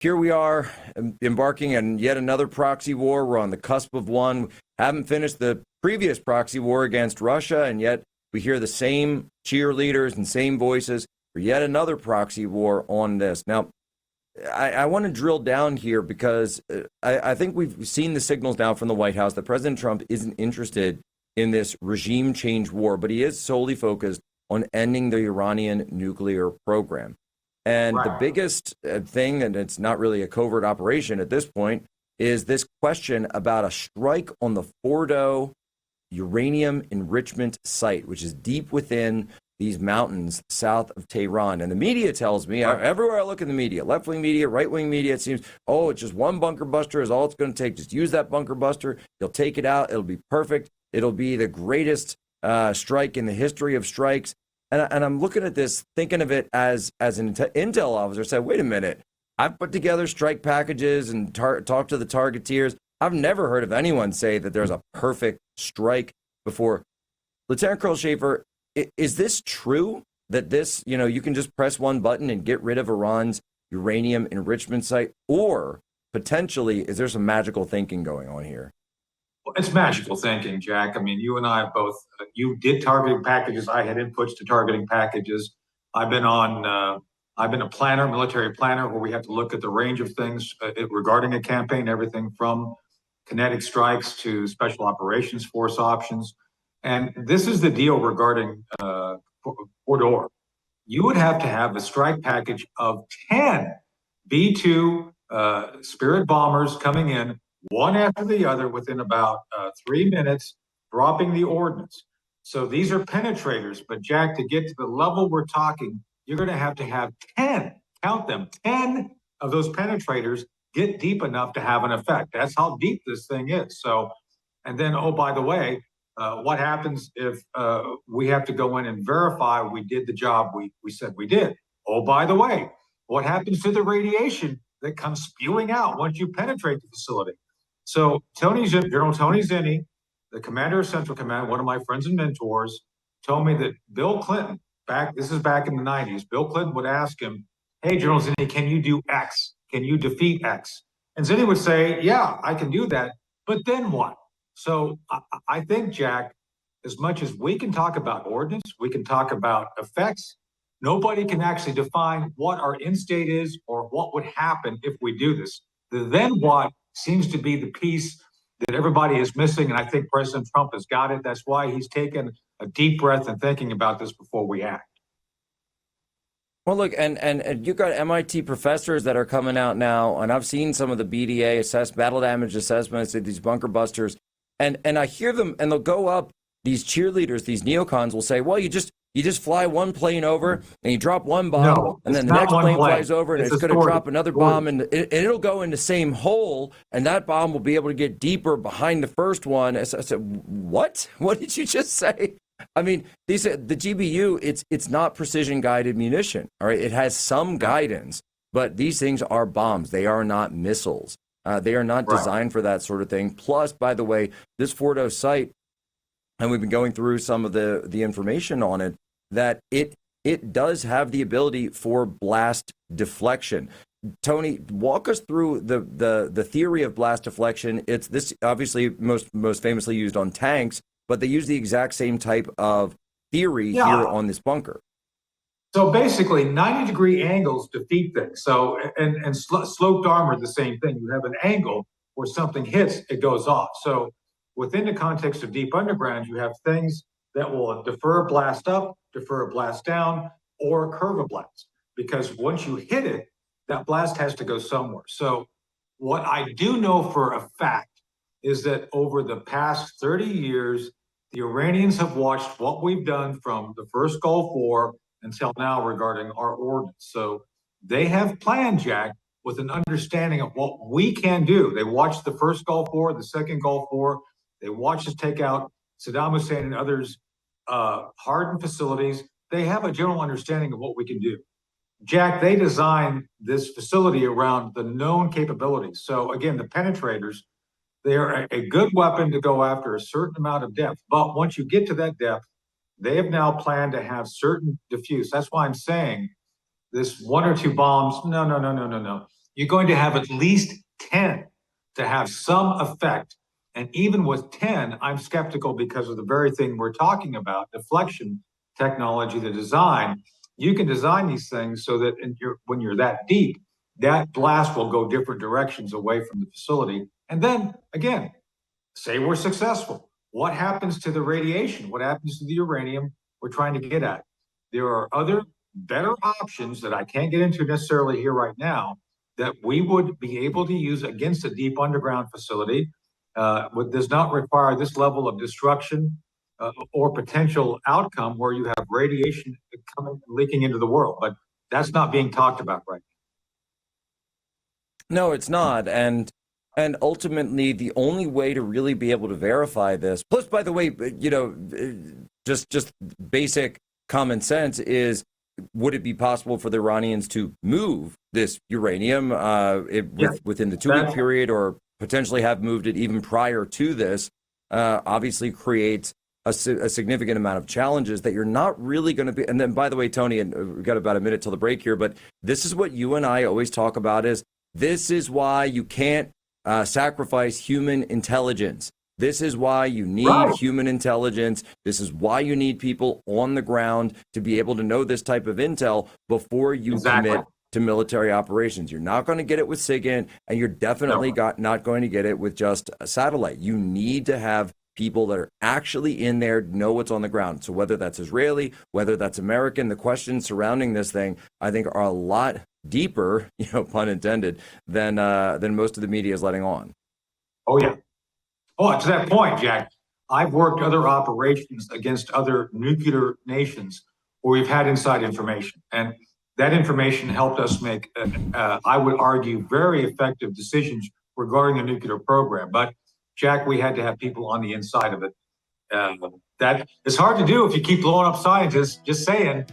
here we are embarking on yet another proxy war. We're on the cusp of one. Haven't finished the previous proxy war against Russia, and yet we hear the same cheerleaders and same voices for yet another proxy war on this. Now, I want to drill down here because I think we've seen the signals now from the White House that President Trump isn't interested in this regime change war, but he is solely focused on ending the Iranian nuclear program. And the biggest thing, and it's not really a covert operation at this point, is this question about a strike on the Fordo uranium enrichment site, which is deep within these mountains south of Tehran. And the media tells me, everywhere I look in the media, left-wing media, right-wing media, it seems, it's just one bunker buster is all it's going to take. Just use that bunker buster. You'll take it out. It'll be perfect. It'll be the greatest strike in the history of strikes. And I'm looking at this, thinking of it as an intel officer said, wait a minute, I've put together strike packages and talked to the targeteers. I've never heard of anyone say that there's a perfect strike before. Lieutenant Colonel Schaefer, is this true that this, you can just press one button and get rid of Iran's uranium enrichment site? Or potentially, is there some magical thinking going on here? It's magical thinking, Jack. I mean, you and I both, you did targeting packages. I had inputs to targeting packages. I've been a planner, military planner, where we have to look at the range of things regarding a campaign, everything from kinetic strikes to special operations force options. And this is the deal regarding Fordo. You would have to have a strike package of 10 B-2 Spirit bombers coming in, one after the other, within about 3 minutes, dropping the ordnance. So these are penetrators. But Jack, to get to the level we're talking, you're going to have 10, count them, 10 of those penetrators get deep enough to have an effect. That's how deep this thing is. So, and then, by the way, what happens if we have to go in and verify we did the job we said we did? Oh, by the way, what happens to the radiation that comes spewing out once you penetrate the facility? So General Tony Zinni, the commander of Central Command, one of my friends and mentors, told me that Bill Clinton, this is back in the 90s, Bill Clinton would ask him, hey, General Zinni, can you do X? Can you defeat X? And Zinni would say, yeah, I can do that, but then what? So I think, Jack, as much as we can talk about ordnance, we can talk about effects, nobody can actually define what our end state is or what would happen if we do this. The then what seems to be the piece that everybody is missing, and I think President Trump has got it. That's why he's taken a deep breath and thinking about this before we act. Well, look, and you've got MIT professors that are coming out now, and I've seen some of the BDA battle damage assessments of these bunker busters, and I hear them, and they'll go up, these cheerleaders, these neocons will say, well, you just fly one plane over and you drop one bomb, and then the next plane flies over and it's going to drop another bomb, and it'll go in the same hole, and that bomb will be able to get deeper behind the first one. I said, what? What did you just say? I mean, the GBU, it's not precision guided munition. All right, it has some guidance, but these things are bombs. They are not missiles. They are not designed for that sort of thing. Plus, by the way, this Fordo site, and we've been going through some of the information on it, that it does have the ability for blast deflection. Tony, walk us through the theory of blast deflection. It's this obviously most famously used on tanks, but they use the exact same type of theory here on this bunker. So basically, 90-degree angles defeat things. So and sloped armor, the same thing. You have an angle where something hits, it goes off. So within the context of deep underground, you have things that will defer a blast up, defer a blast down, or curve a blast. Because once you hit it, that blast has to go somewhere. So what I do know for a fact is that over the past 30 years, the Iranians have watched what we've done from the first Gulf War until now regarding our ordnance. So they have planned, Jack, with an understanding of what we can do. They watched the first Gulf War, the second Gulf War. They watched us take out Saddam Hussein and others' hardened facilities. They have a general understanding of what we can do. Jack, they designed this facility around the known capabilities. So again, the penetrators, they are a good weapon to go after a certain amount of depth. But once you get to that depth, they have now planned to have certain diffuse. That's why I'm saying this one or two bombs. No. you're going to have at least 10 to have some effect. And even with 10, I'm skeptical because of the very thing we're talking about, deflection technology, the design. You can design these things so that when you're that deep, that blast will go different directions away from the facility. And then again, say we're successful. What happens to the radiation? What happens to the uranium we're trying to get at? There are other better options that I can't get into necessarily here right now that we would be able to use against a deep underground facility. Does not require this level of destruction or potential outcome where you have radiation coming leaking into the world. But that's not being talked about right now. No, it's not. And ultimately, the only way to really be able to verify this, plus, by the way, just basic common sense is, would it be possible for the Iranians to move this uranium within the 2-week period, or potentially have moved it even prior to this? Obviously creates a significant amount of challenges that you're not really going to be. And then, by the way, Tony, and we've got about a minute till the break here, but this is what you and I always talk about is, this is why you can't sacrifice human intelligence. This is why you need human intelligence. This is why you need people on the ground to be able to know this type of intel before you commit to military operations. You're not going to get it with SIGINT, and you're definitely not going to get it with just a satellite. You need to have people that are actually in there, know what's on the ground. So whether that's Israeli, whether that's American, the questions surrounding this thing, I think, are a lot deeper, pun intended, than most of the media is letting on. Oh, yeah. Oh, to that point, Jack, I've worked other operations against other nuclear nations where we've had inside information. And that information helped us make, I would argue, very effective decisions regarding the nuclear program. But, Jack, we had to have people on the inside of it. That is hard to do if you keep blowing up scientists, just saying.